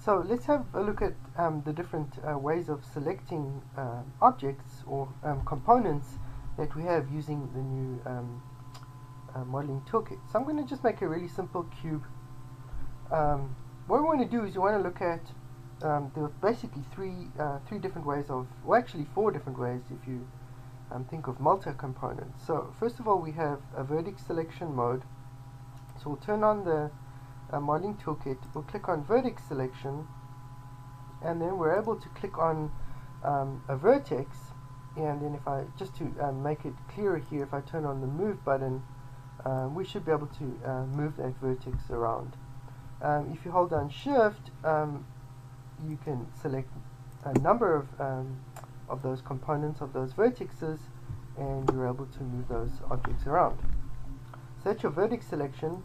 So let's have a look at the different ways of selecting objects or components that we have using the new modeling toolkit. So I'm going to just make a really simple cube. What we want to do is you want to look at there are basically three different ways of, or actually 4 different ways if you think of multi-components. So first of all, we have a vertex selection mode. So we'll turn on the modeling toolkit, we'll click on vertex selection, and then we're able to click on a vertex, and then if I, just to make it clearer here, if I turn on the move button, we should be able to move that vertex around. If you hold down shift, you can select a number of those components of those vertices, and you're able to move those objects around. So that's your vertex selection.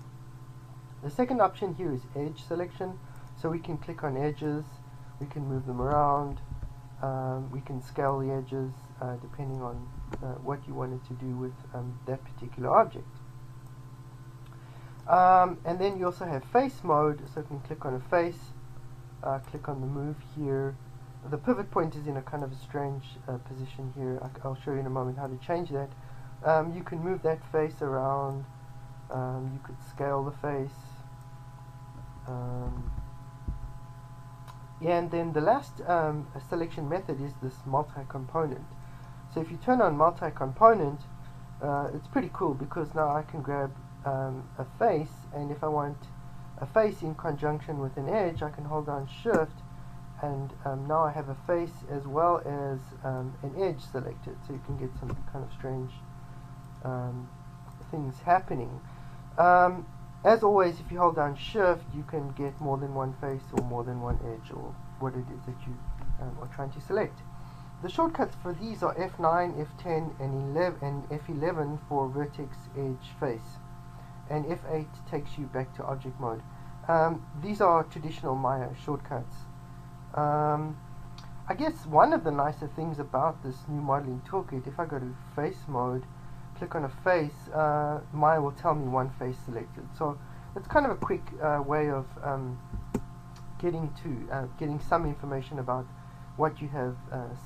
The second option here is edge selection. So we can click on edges, we can move them around, we can scale the edges depending on what you wanted to do with that particular object. And then you also have face mode, so you can click on a face, click on the move here. The pivot point is in a kind of a strange position here. I'll show you in a moment how to change that. You can move that face around, you could scale the face. And then the last selection method is this multi-component. So if you turn on multi-component, it's pretty cool because now I can grab a face, and if I want a face in conjunction with an edge, I can hold down shift, and now I have a face as well as an edge selected, so you can get some kind of strange things happening. As always, if you hold down shift, you can get more than one face or more than one edge, or what it is that you are trying to select. The shortcuts for these are F9, F10, and F11 for vertex, edge, face, and F8 takes you back to object mode. These are traditional Maya shortcuts. I guess one of the nicer things about this new modeling toolkit, if I go to face mode, click on a face, Maya will tell me one face selected. So it's kind of a quick way of getting some information about what you have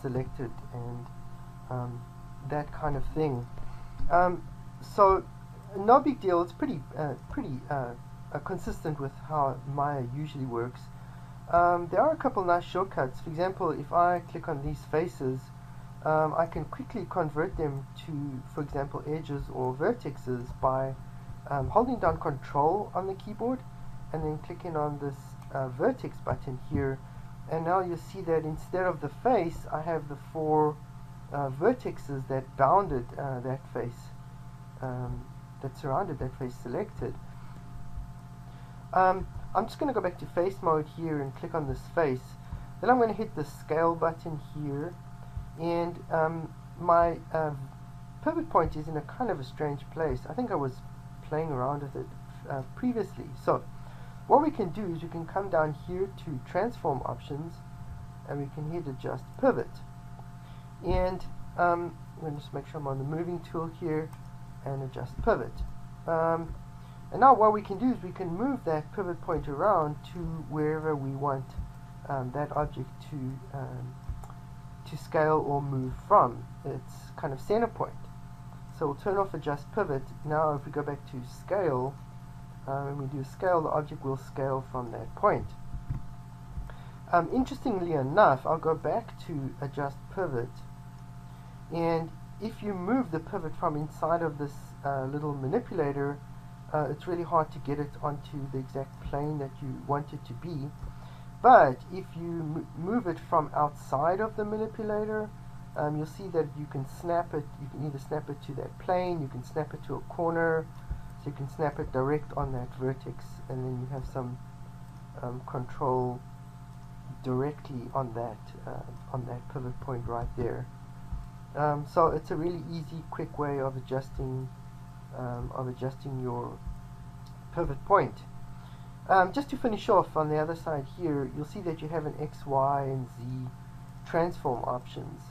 selected and that kind of thing. So no big deal. It's pretty consistent with how Maya usually works. There are a couple nice shortcuts. For example, if I click on these faces, I can quickly convert them to, for example, edges or vertices by holding down Control on the keyboard and then clicking on this vertex button here, and now you'll see that instead of the face, I have the 4 vertices that bounded that face, that surrounded that face selected. I'm just going to go back to face mode here and click on this face. Then I'm going to hit the scale button here, and my pivot point is in a kind of a strange place. I think I was playing around with it previously. So what we can do is we can come down here to transform options, and we can hit adjust pivot, and I'm going to just make sure I'm on the moving tool here and adjust pivot. And now what we can do is we can move that pivot point around to wherever we want that object to scale or move from. It's kind of center point. So we'll turn off adjust pivot. Now if we go back to scale, when we do scale, the object will scale from that point. Interestingly enough, I'll go back to adjust pivot, and if you move the pivot from inside of this little manipulator, it's really hard to get it onto the exact plane that you want it to be. But if you move it from outside of the manipulator, you'll see that you can snap it. You can either snap it to that plane, you can snap it to a corner, so you can snap it direct on that vertex, and then you have some control directly on that pivot point right there. So it's a really easy, quick way of adjusting your pivot point. Just to finish off, on the other side here, you'll see that you have an X, Y, and Z transform options.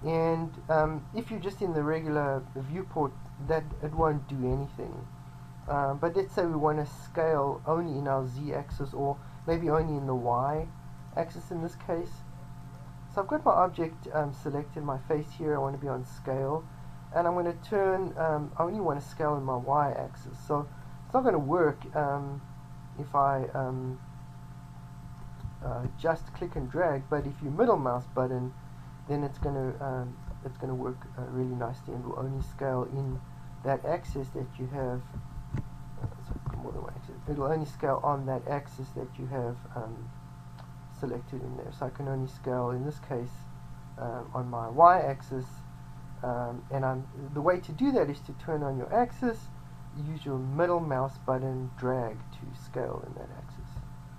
And if you're just in the regular viewport, that it won't do anything. But let's say we want to scale only in our Z-axis, or maybe only in the Y. axis in this case. So I've got my object selected, my face here. I want to be on scale, and I'm going to turn, I only want to scale in my y-axis, so it's not going to work if I just click and drag, but if you middle mouse button, then it's going to work really nicely, and will only scale in that axis that you have. More than one axis. It'll only scale on that axis that you have selected in there. So I can only scale in this case on my y-axis, and the way to do that is to turn on your axis, use your middle mouse button, drag to scale in that axis.